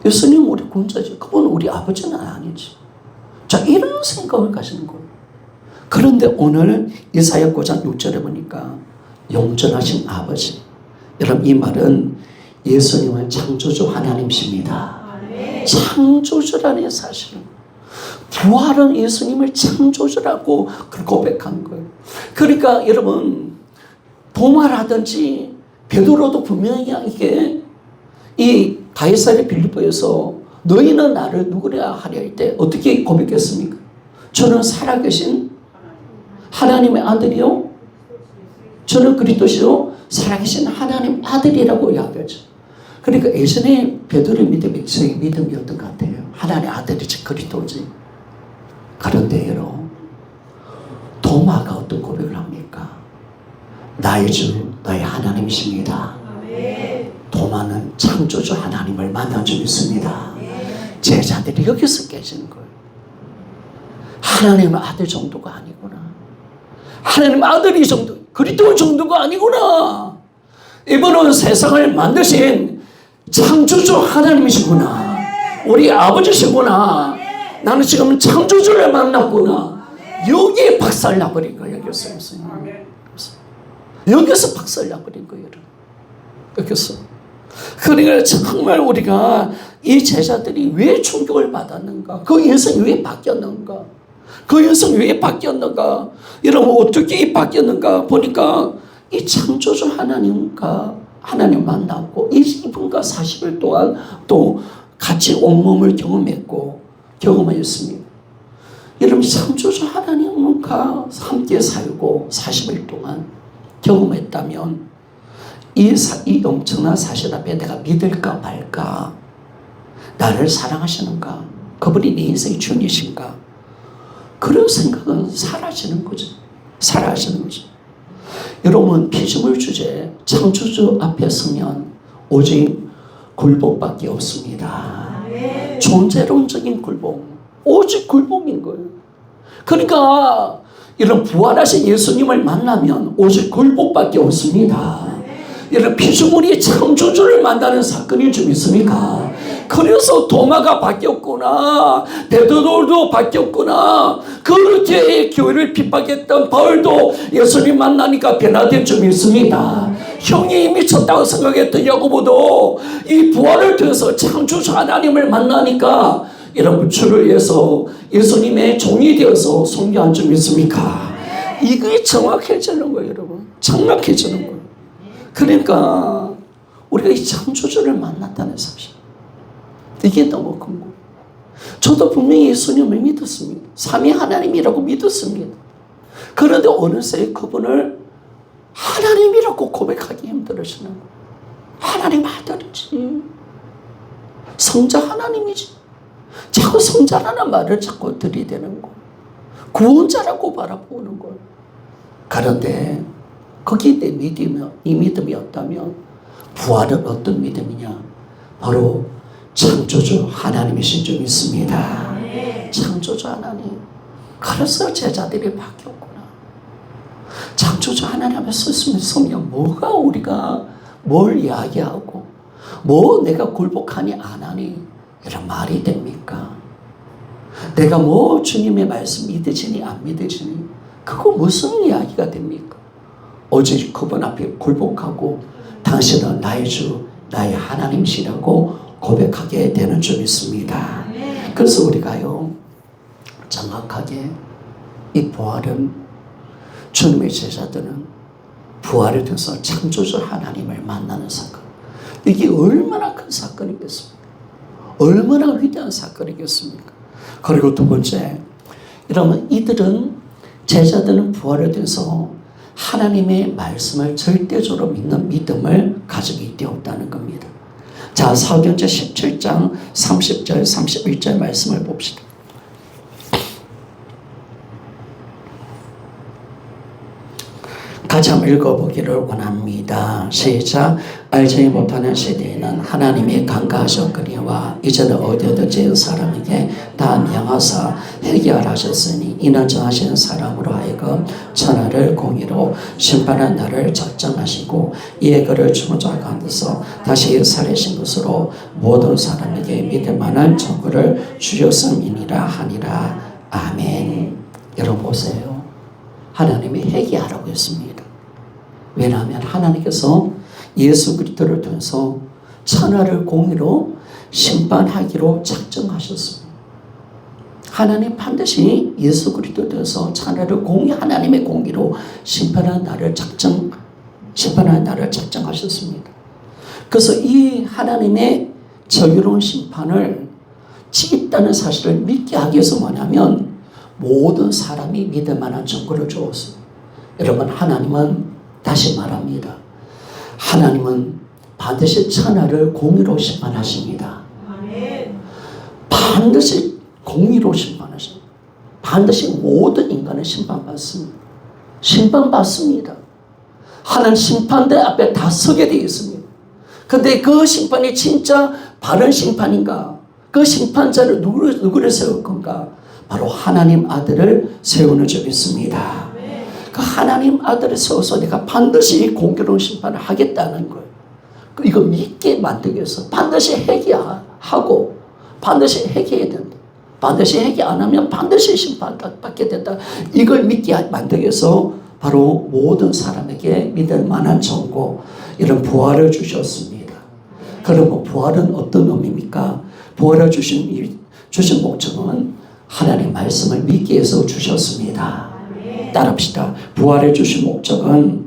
예수님 우리 구원자지. 그분은 우리 아버지는 아니지. 자, 이런 생각을 가지는 거예요. 그런데 오늘 이사야 9장 6절에 보니까 영전하신 아버지. 여러분, 이 말은 예수님은 창조주 하나님이십니다. 창조주라는 사실은, 부활은 예수님을 창조주라고 고백한 거예요. 그러니까 여러분, 도마라든지 베드로도 분명히 이게 이 가이사랴 빌립보에서 너희는 나를 누구라 하려 할 때 어떻게 고백했습니까? 저는 살아계신 하나님의 아들이요, 저는 그리스도시요 살아계신 하나님 아들이라고 이야기하죠. 그러니까 예전에 베드로의 믿음이었던 것 같아요. 하나님의 아들이지, 그리스도지. 그런데 여러분, 도마가 어떤 고백을 합니까? 나의 주, 나의 하나님이십니다. 도마는 창조주 하나님을 만난 줄 믿습니다. 제자들이 여기서 깨지는 거예요. 하나님의 아들 정도가 아니구나. 하나님 아들이 정도, 그리스도 정도가 아니구나. 이분은 세상을 만드신 창조주 하나님이시구나. 우리 아버지시구나. 나는 지금 창조주를 만났구나. 여기에 박살나버린 거예요. 여기서 박살나버린 거예요. 여기서. 그러니까 정말 우리가 이 제자들이 왜 충격을 받았는가? 그 인생이 왜 바뀌었는가? 여러분, 어떻게 바뀌었는가? 보니까 이 창조주 하나님과 하나님 만났고 이분과 40일 동안 또 같이 온몸을 경험했습니다. 여러분, 창조주 하나님과 함께 살고 40일 동안 경험했다면 이 엄청난 사실 앞에 내가 믿을까 말까? 나를 사랑하시는가? 그분이 내 인생의 주님이신가? 그런 생각은 사라지는 거죠. 살아가시는 거죠. 여러분, 피조물 주제 창조주 앞에 서면 오직 굴복밖에 없습니다. 존재론적인 굴복, 오직 굴복인 거예요. 그러니까 이런 부활하신 예수님을 만나면 오직 굴복밖에 없습니다. 이런 피조물이 창조주를 만나는 사건이 좀 있습니까? 그래서 도마가 바뀌었구나, 베드로도 바뀌었구나, 그렇게 교회를 핍박했던 바울도 예수님 만나니까 변화된 점이 있습니다. 형이 미쳤다고 생각했던 야고보도 이 부활을 통해서 창조주 하나님을 만나니까 여러분 주를 위해서 예수님의 종이 되어서 선교한 점이 있습니까? 이게 정확해지는 거예요. 여러분, 정확해지는 거예요. 그러니까 우리가 이 창조주를 만났다는 사실, 이게 너무 큰 거예요. 저도 분명히 예수님을 믿었습니다. 삼위 하나님이라고 믿었습니다. 그런데 어느새 그분을 하나님이라고 고백하기 힘들으시는 거예요. 하나님 아들이지, 성자 하나님이지, 자꾸 성자라는 말을 자꾸 들이대는 거예요. 구원자라고 바라보는 거예요. 그런데 거기에 내 이 믿음이었다면 부활은 어떤 믿음이냐? 바로 창조주 하나님이신 줄 믿습니다. 창조주 하나님. 그래서 제자들이 바뀌었구나. 창조주 하나님 앞에 서면 뭐가 우리가 뭘 이야기하고 뭐 내가 굴복하니 안 하니 이런 말이 됩니까? 내가 뭐 주님의 말씀 믿으시니 안 믿으시니 그거 무슨 이야기가 됩니까? 오직 그분 앞에 굴복하고 당신은 나의 주, 나의 하나님이시라고 고백하게 되는 줄 믿습니다. 그래서 우리가요, 정확하게 이 부활은, 주님의 제자들은 부활을 통해서 창조주 하나님을 만나는 사건, 이게 얼마나 큰 사건이겠습니까? 얼마나 위대한 사건이겠습니까? 그리고 두 번째, 여러분, 이들은, 제자들은 부활을 통해서 하나님의 말씀을 절대적으로 믿는 믿음을 가지게 되었다는 겁니다. 자, 사도행전 17장 30절 31절 말씀을 봅시다. 같이 한번 읽어보기를 원합니다. 시작. 알지 못하는 시대에는 하나님이 강가하셨거니와 이제는 어디든지 사람에게 다 명하사 회개하라 하셨으니 이는 정하시는 사람으로 하여금 천하를 공의로 심판한 날을 작정하시고 이에 그를 죽은 자 가운데서 다시 살리신 것으로 모든 사람에게 믿을 만한 정구를 주셨음이니라 하니라. 아멘. 여러분 보세요. 하나님이 회개하라고 했습니다. 왜냐하면 하나님께서 예수 그리스도를 통해서 천하를 공의로 심판하기로 작정하셨습니다. 하나님 반드시 예수 그리스도를 통해서 천하를 하나님의 공의로 심판하는 날을 작정하셨습니다. 그래서 이 하나님의 정의로운 심판을 지겠다는 사실을 믿게 하기 위해서 뭐냐면 모든 사람이 믿을 만한 증거를 주었습니다. 여러분, 하나님은, 다시 말합니다, 하나님은 반드시 천하를 공의로 심판하십니다. 반드시 공의로 심판하십니다. 반드시 모든 인간을 심판받습니다. 심판받습니다. 하나님 심판대 앞에 다 서게 되어 있습니다. 그런데 그 심판이 진짜 바른 심판인가? 그 심판자를 누구를 세울 건가? 바로 하나님 아들을 세우는 줄 믿습니다. 그 하나님 아들을 세워서 내가 반드시 공교로운 심판을 하겠다는 거예요. 이거 믿게 만들기 위해서 반드시 회개하고 반드시 회개해야 된다. 반드시 회개 안 하면 반드시 심판받게 된다. 이걸 믿게 만들기 위해서 바로 모든 사람에게 믿을 만한 정보, 이런 부활을 주셨습니다. 그러면 부활은 어떤 의미입니까? 부활을 주신 목적은 하나님 말씀을 믿기 위해서 주셨습니다. 따라합시다. 부활을 주신 목적은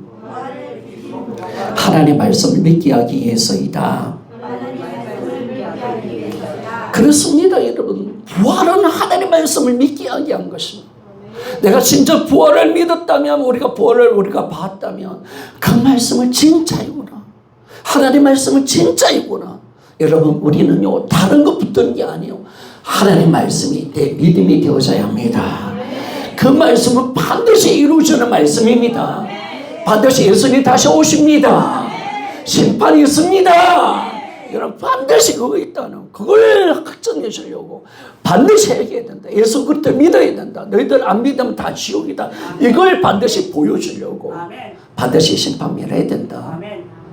하나님 말씀을 믿게 하기 위해서이다. 그렇습니다, 여러분. 부활은 하나님 말씀을 믿게 하게 한 것입니다. 내가 진짜 부활을 믿었다면, 우리가 봤다면 그 말씀을 진짜이구나, 하나님 말씀은 진짜이구나. 여러분, 우리는요, 다른 것 붙는 게 아니에요. 하나님 말씀이 내 믿음이 되어져야 합니다. 그 말씀은 반드시 이루어지는 말씀입니다. 반드시 예수님이 다시 오십니다. 심판이 있습니다. 여러분 반드시 그거 있다는 그걸 확정해 주려고 반드시 얘기해야 된다. 예수 그리스도 믿어야 된다. 너희들 안 믿으면 다 지옥이다. 이걸 반드시 보여주려고 반드시 심판 면해야 된다.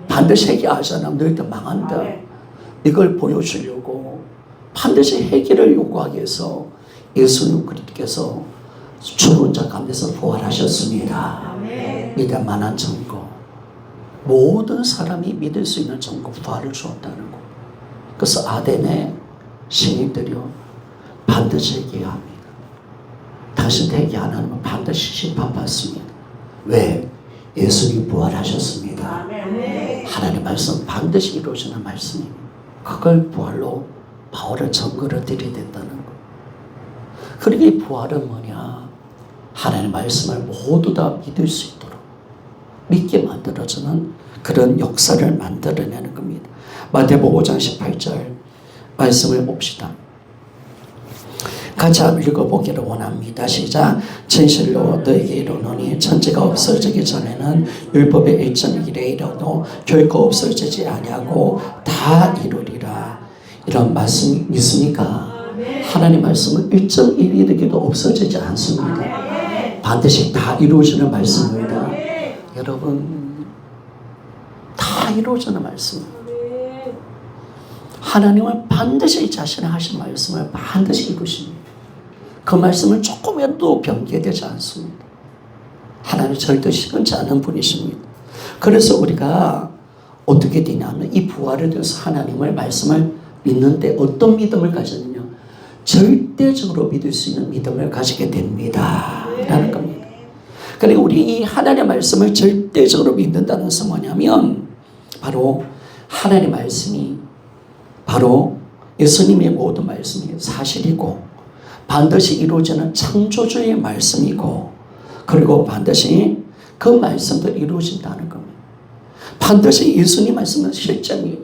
반드시 회개하지 않으면 너희들 망한다. 이걸 보여주려고 반드시 회개를 요구하기 위해서 예수님 그리스도께서 죽은 자 가운데서 부활하셨습니다. 믿을 만한 증거, 모든 사람이 믿을 수 있는 증거 부활을 주었다는 거. 그래서 아덴의 신입들이요 반드시 회개합니다. 당신 회개 안 하면 반드시 심판받습니다. 왜? 예수님 부활하셨습니다. 하나님의 말씀 반드시 이루어지는 말씀입니다. 그걸 부활로 바울은 증거를 드려야 된다는 거. 그러니까 이 부활은 뭐냐? 하나님의 말씀을 모두 다 믿을 수 있도록 믿게 만들어주는 그런 역사를 만들어내는 겁니다. 마태복음 5장 18절 말씀을 봅시다. 같이 한번 읽어보기를 원합니다. 시작. 진실로 너에게 이르노니 천지가 없어지기 전에는 율법의 1.1에 이르도 결코 없어지지 아니하고 다 이루리라. 이런 말씀 믿습니까? 하나님 말씀은 1.1이르기도 없어지지 않습니다. 반드시 다 이루어지는 말씀입니다. 여러분 다 이루어지는 말씀입니다. 하나님은 반드시 자신의 하신 말씀을 반드시 이루십니다. 그 말씀은 조금이라도 변개되지 않습니다. 하나님 절대 시건치 않은 분이십니다. 그래서 우리가 어떻게 되냐면 이 부활에 대해서 하나님의 말씀을 믿는데 어떤 믿음을 가졌느냐? 절대적으로 믿을 수 있는 믿음을 가지게 됩니다. 라는 겁니다. 그러니까 우리 이 하나님의 말씀을 절대적으로 믿는다는 것은 뭐냐면 바로 하나님의 말씀이 바로 예수님의 모든 말씀이 사실이고 반드시 이루어지는 창조주의 말씀이고 그리고 반드시 그 말씀도 이루어진다는 겁니다. 반드시 예수님 말씀은 실제입니다.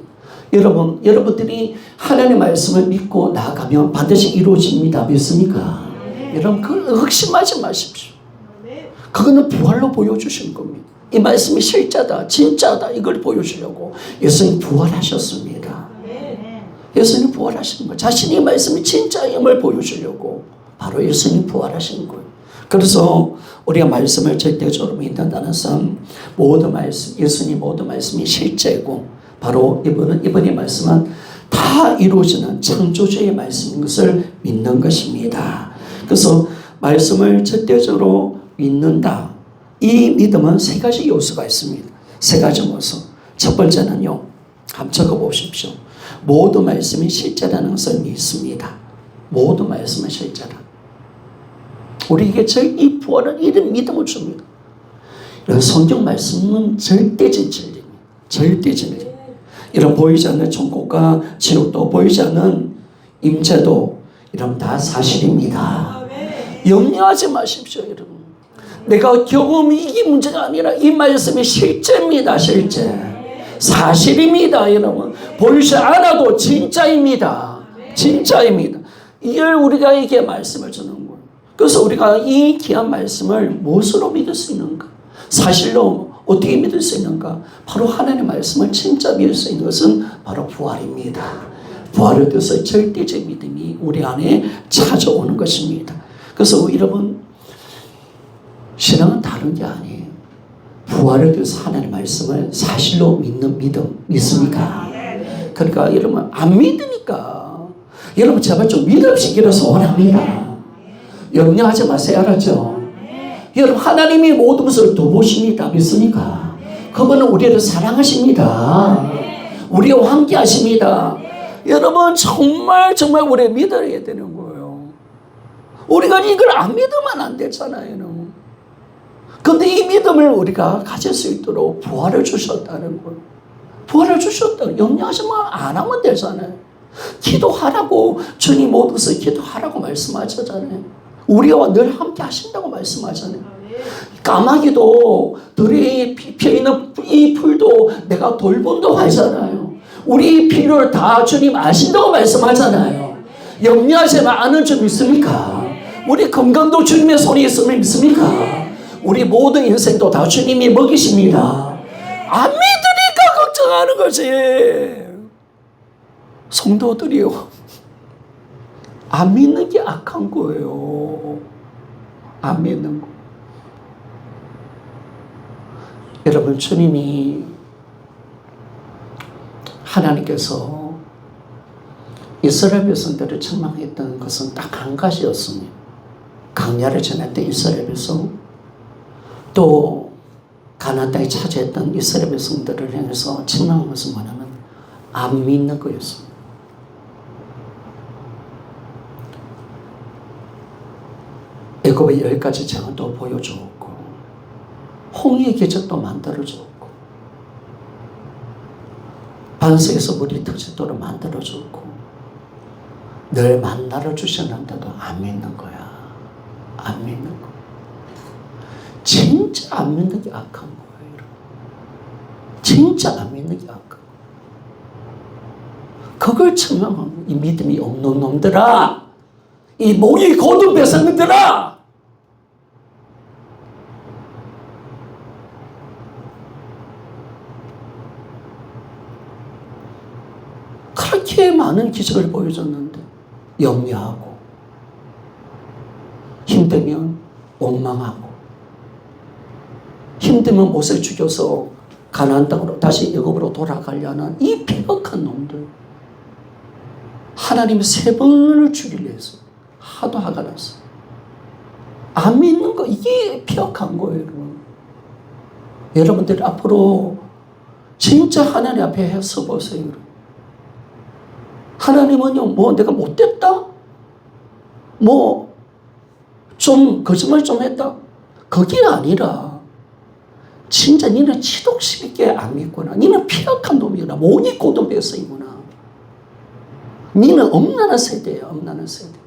여러분들이 하나님의 말씀을 믿고 나아가면 반드시 이루어집니다. 믿습니까? 여러분 그걸 의심하지 마십시오. 그거는 부활로 보여주신 겁니다. 이 말씀이 실제다, 진짜다 이걸 보여주려고 예수님 부활하셨습니다. 예수님 부활하신 거예요. 자신의 말씀이 진짜임을 보여주려고 바로 예수님 부활하신 거예요. 그래서 우리가 말씀을 절대적으로 믿는다는 것은 모든 말씀, 예수님 모든 말씀이 실제고 바로 이번의 말씀은 다 이루어지는 창조주의 말씀인 것을 믿는 것입니다. 그래서 말씀을 절대적으로 믿는다. 이 믿음은 세 가지 요소가 있습니다. 세 가지 요소. 첫 번째는요. 한번 적어보십시오. 모든 말씀이 실제라는 것을 믿습니다. 모든 말씀은 실제라. 우리에게 이 부활은 이런 믿음을 줍니다. 이런 성경 말씀은 절대적 진리입니다. 절대적 진리. 이런 보이지 않는 천국과 지옥도 보이지 않는 임재도 이런 다 사실입니다. 염려하지 마십시오, 여러분. 내가 경험이 이게 문제가 아니라 이 말씀이 실제입니다. 실제. 사실입니다, 여러분. 보이지 않아도 진짜입니다. 진짜입니다. 이걸 우리가 이게 말씀을 주는 거예요. 그래서 우리가 이 귀한 말씀을 무엇으로 믿을 수 있는가? 사실로 어떻게 믿을 수 있는가? 바로 하나님의 말씀을 진짜 믿을 수 있는 것은 바로 부활입니다. 부활에 대해서 절대적 믿음이 우리 안에 찾아오는 것입니다. 그래서 여러분 신앙은 다른 게 아니에요. 부활에 대해서 하나님의 말씀을 사실로 믿는 믿음 믿습니까? 그러니까 여러분 안 믿으니까 여러분 제발 좀 믿음시기를 소원합니다. 염려하지 마세요. 알았죠? 여러분 하나님이 모든 것을 도보십니다. 믿습니까? 그분은 우리를 사랑하십니다. 우리와 함께 하십니다. 여러분 정말 우리 믿어야 되는 거예요. 우리가 이걸 안 믿으면 안 되잖아요. 그런데 이 믿음을 우리가 가질 수 있도록 부활을 주셨다는 거예요. 부활을 주셨다. 염려하지 마. 안 하면 되잖아요. 기도하라고 주님 모든 것을 기도하라고 말씀하셨잖아요. 우리와 늘 함께 하신다고 말씀하잖아요. 까마귀도 들이 피어있는 이 풀도 내가 돌본다고 하잖아요. 우리 필요를 다 주님 아신다고 말씀하잖아요. 염려하지 마. 아는 줄 믿습니까? 우리 건강도 주님의 손에 있음을 믿습니까? 우리 모든 인생도 다 주님이 먹이십니다. 안 믿으니까 걱정하는 거지. 성도들이요, 안 믿는 게 악한 거예요. 안 믿는 거. 여러분, 주님이, 하나님께서 이스라엘 백성들을 책망했던 것은 딱 한 가지였습니다. 광야를 지날 때 이스라엘 백성, 또 가나안 땅에 차지했던 이스라엘 백성들을 향해서 책망한 것은 뭐냐면 안 믿는 거였습니다. 애굽의 10가지 재앙도 보여주었고, 홍해의 기적도 만들어주었고, 반석에서 물이 터지도록 만들어주었고, 늘 만나를 주셨는데도 안 믿는 거야. 안 믿는 거. 진짜 안 믿는 게 악한 거예요. 진짜 안 믿는 게 악한 거예요. 그걸 증명하는 이 믿음이 없는 놈들아, 이 목이 고든 백성들아, 그렇게 많은 기적을 보여줬는데 염려하고, 힘들면 원망하고, 힘들면 못을 죽여서 가나안 땅으로 다시 애굽으로 돌아가려는 이 폐역한 놈들, 하나님이 3번을 죽이려 했어. 하도 화가 났어. 안 믿는 거, 이게 폐역한 거예요, 여러분. 여러분들 앞으로 진짜 하나님 앞에 서 보세요, 여러분. 하나님은요, 뭐 내가 못됐다? 뭐 좀 거짓말 좀 했다? 그게 아니라 진짜 니는 치독심 있게 안 믿구나. 니는 폐역한 놈이구나. 목이 고든 백성이구나. 니는 엄난한 세대야, 엄난한 세대.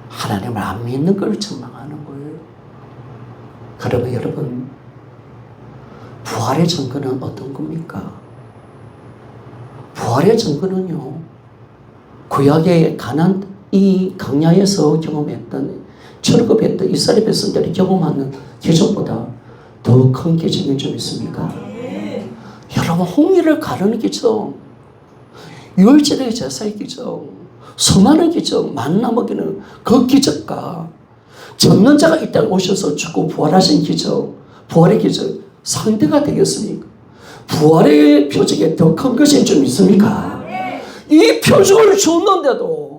하나님을 안 믿는 걸 전망하는 거예요. 그러면 여러분, 부활의 증거는 어떤 겁니까? 부활의 증거는요, 구약의 가나안, 이 광야에서 경험했던, 철거했던 이스라엘 백성들이 경험하는 기적보다 더 큰 기적이 좀 있습니까? 여러분, 홍해를 가르는 기적, 유월절의 제사의 기적, 수많은 기적, 만나 먹이는 그 기적과 젊는 자가 이 땅에 오셔서 죽고 부활하신 기적, 부활의 기적, 상대가 되겠습니까? 부활의 표적에 더 큰 것이 좀 있습니까? 이 표적을 줬는데도,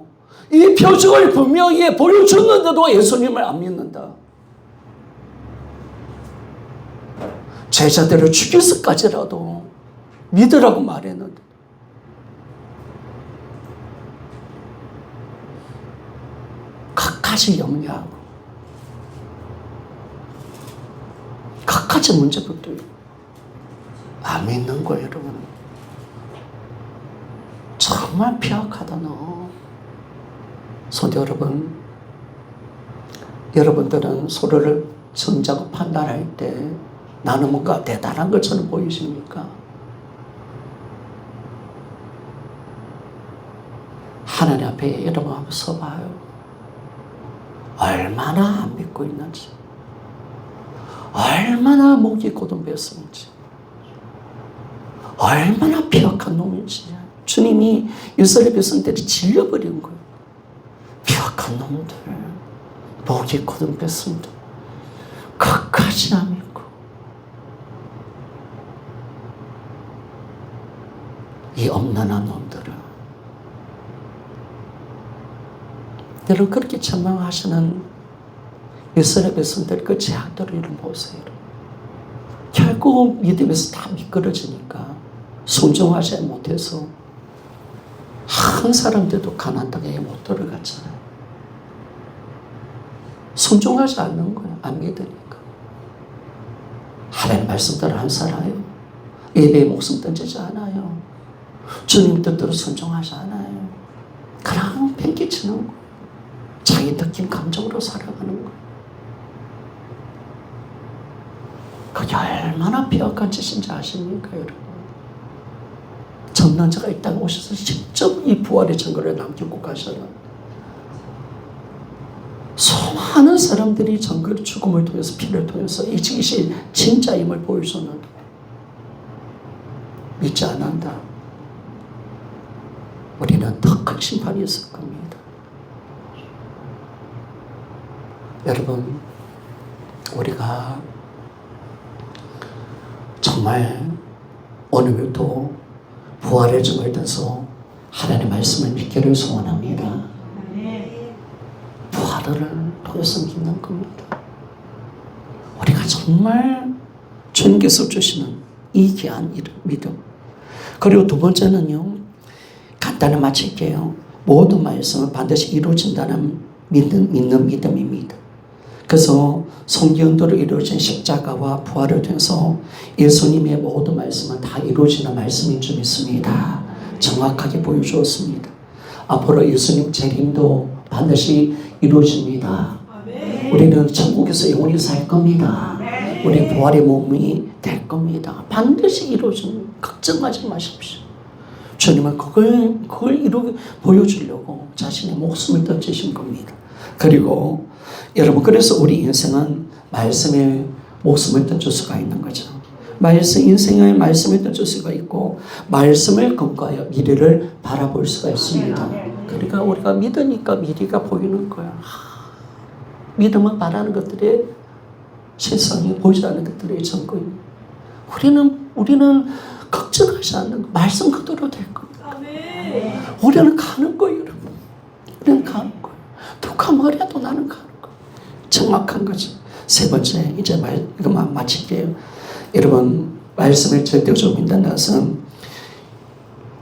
이 표적을 분명히 보여줬는데도 예수님을 안 믿는다. 제자들을 죽였을까지라도 믿으라고 말했는데, 각가지 염려하고, 각가지 문제부터 안 믿는 거예요, 여러분. 정말 폐역하다, 너. 성도 여러분, 여러분들은 서로를 정자고 판단할 때 나는 뭔가 대단한 것처럼 보이십니까? 하나님 앞에 여러분 한번 서봐요. 얼마나 안 믿고 있는지, 얼마나 목이 고든 백성인지, 얼마나 폐역한 놈인지. 주님이 이스라엘 백성들을 질려버린 거예요. 폐역한 놈들, 목이 고든 백성들, 끝까지 안 믿고, 이 엄난한 놈들은, 여러분, 그렇게 전망하시는 이스라엘 백성들 그 제약들을 보세요. 결국 믿음에서 다 미끄러지니까 순종하지 못해서 한 사람들도 가나안 땅에 못 들어갔잖아요. 순종하지 않는 거예요. 안 믿으니까. 하나님 말씀대로 안 살아요. 예배에 목숨 던지지 않아요. 주님 뜻대로 순종하지 않아요. 그냥 팽개치는 거예요. 자기 느낌 감정으로 살아가는 거예요. 그게 얼마나 폐역한 짓인지 아십니까, 여러분? 전능자가 이 땅에 오셔서 직접 이 부활의 증거를 남기고 가셔라. 많은 사람들이 정글 죽음을 통해서 피를 통해서 이것이 진짜임을 보여줬는데 믿지 않는다. 우리는 더 큰 심판이 있을 겁니다. 여러분, 우리가 정말 오늘부터 부활의 증을 떠서 하나님의 말씀을 믿기를 소원합니다. 부활을 통해서 믿는 겁니다. 우리가 정말 주님께서 주시는 이 귀한 믿음. 그리고 두 번째는요, 간단히 마칠게요. 모든 말씀은 반드시 이루어진다는 믿는 믿음입니다. 그래서 성경대로 이루어진 십자가와 부활을 통해서 예수님의 모든 말씀은 다 이루어지는 말씀인 줄 믿습니다. 정확하게 보여주었습니다. 앞으로 예수님 재림도 반드시 이루어집니다. 우리는 천국에서 영원히 살 겁니다. 우리 부활의 몸이 될 겁니다. 반드시 이루어집니다. 걱정하지 마십시오. 주님은 그걸 보여주려고 자신의 목숨을 던지신 겁니다. 그리고 여러분, 그래서 우리 인생은 말씀에 목숨을 던질 수가 있는 거죠. 인생의 말씀을 던질 수가 있고 말씀을 근거하여 미래를 바라볼 수가 있습니다. 그러니까 우리가 믿으니까 미래가 보이는 거야. 믿으면 바라는 것들의 실상이 보이지 않는 것들의 증거입니다. 우리는 걱정하지 않는 거, 말씀 그대로 될 겁니다. 우리는 가는 거예요, 여러분. 우리는 가는 거예요. 누가 뭐래도 나는 가는 거예요. 정확한 거죠. 세 번째, 이제 이것만 마칠게요. 여러분, 말씀을 절대적으로 믿는다는 것은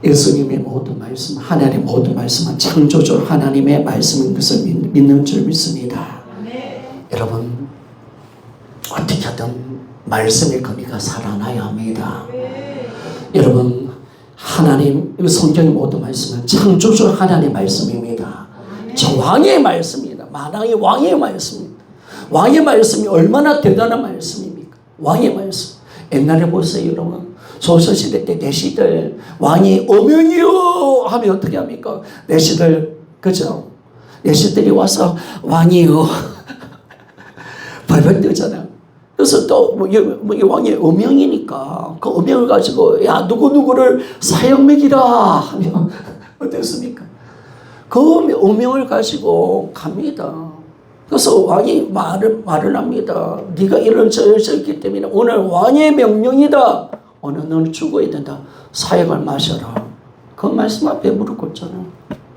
예수님의 모든 말씀, 하나님의 모든 말씀은 창조주 하나님의 말씀인 것을 믿는 줄 믿습니다. 여러분, 어떻게 하든 말씀의 권위가 살아나야 합니다. 여러분, 하나님, 성경의 모든 말씀은 창조주 하나님의 말씀입니다. 저 왕의 말씀입니다. 만왕의 왕의 말씀입니다. 왕의 말씀이 얼마나 대단한 말씀입니까? 왕의 말씀. 옛날에 보세요, 여러분. 조선시대 때 내시들 왕이 어명이요 하면 어떻게 합니까? 내시들, 그죠? 내시들이 와서 왕이요 발발 뜨잖아요. 그래서 또 왕의 어명이니까 그 어명을 가지고 야 누구누구를 사형 먹이라 하면 어땠습니까? 그 어명을 가지고 갑니다. 그래서 왕이 말을 합니다. 네가 이런 죄를 졌기 때문에 오늘 왕의 명령이다. 오늘 너는 죽어야 된다. 사형을 마셔라. 그 말씀 앞에 무릎 꿇잖아요.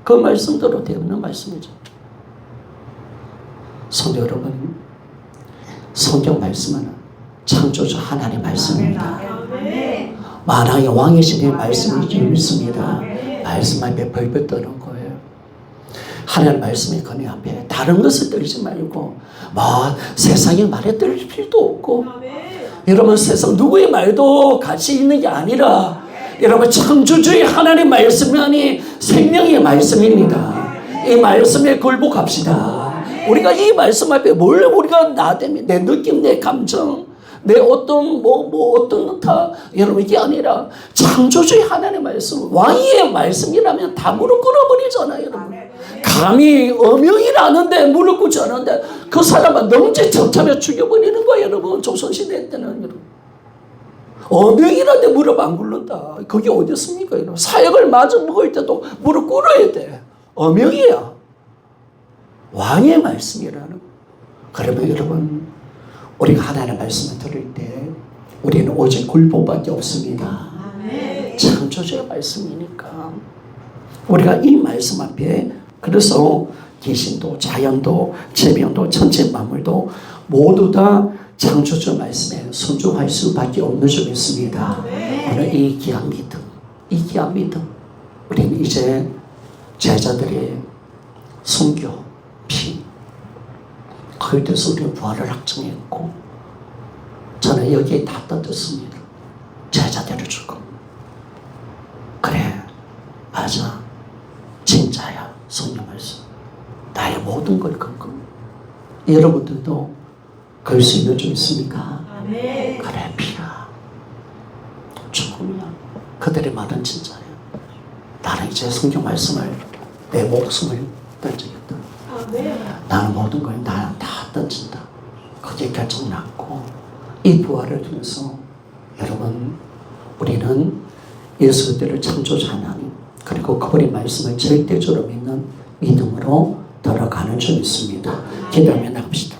그 말씀대로 되는 말씀이죠. 성도 여러분, 성경 말씀은 창조주 하나님의 말씀입니다. 만왕의 왕이신 말씀을 믿습니다. 말씀 앞에 벌벌 떠는 거예요. 하나님 말씀의 권위 앞에 다른 것을 떨지 말고 세상의 말에 떨 필요도 없고 여러분, 세상 누구의 말도 가치 있는 게 아니라 여러분, 창조주의 하나님 말씀만이 생명의 말씀입니다. 이 말씀에 굴복합시다. 우리가 이 말씀 앞에 뭘 우리가 나대면 내 느낌, 내 감정, 내 어떤 어떤 여러분, 이게 아니라 창조주의 하나님의 말씀, 왕의 말씀이라면 다 무릎 꿇어버리잖아요, 여러분. 감히 어명이라는데 무릎 꿇지 않는데 그 사람은 넘지척하며 죽여버리는 거예요, 여러분. 조선시대 때는 여러분. 어명이라는데 무릎 안 꿇는다. 그게 어디 있습니까, 여러분? 사역을 마저 먹을 때도 무릎 꿇어야 돼. 어명이야. 왕의 말씀이라는. 그러면 여러분, 우리가 하나님의 말씀을 들을 때 우리는 오직 굴복밖에 없습니다. 창조주의 말씀이니까 우리가 이 말씀 앞에, 그래서 귀신도 자연도 질병도 천지 만물도 모두 다 창조주 말씀에 순종할 수밖에 없는 줄 믿습니다. 오늘 이 귀한 믿음, 우리는 이제 제자들의 순교, 피, 그에 대해서 우리는 부활을 확증했고, 저는 여기에 다 던졌습니다. 제자들을 주고. 그래, 맞아, 진짜야. 성경 말씀 나의 모든 걸 근거. 여러분들도 그럴 수 있는 줄 있습니까? 그래, 피야, 죽음이야. 그들의 말은 진짜야. 나는 이제 성경 말씀을 내 목숨을 던지겠다. 나는 모든 걸 다 던진다. 그제 결정 났고 이 부활을 통해서 여러분 우리는 예수 그리스도를 창조자 하나님 그리고 그분의 말씀을 절대적으로 믿는 믿음으로 돌아가는 줄 믿습니다. 기도하며 나갑시다.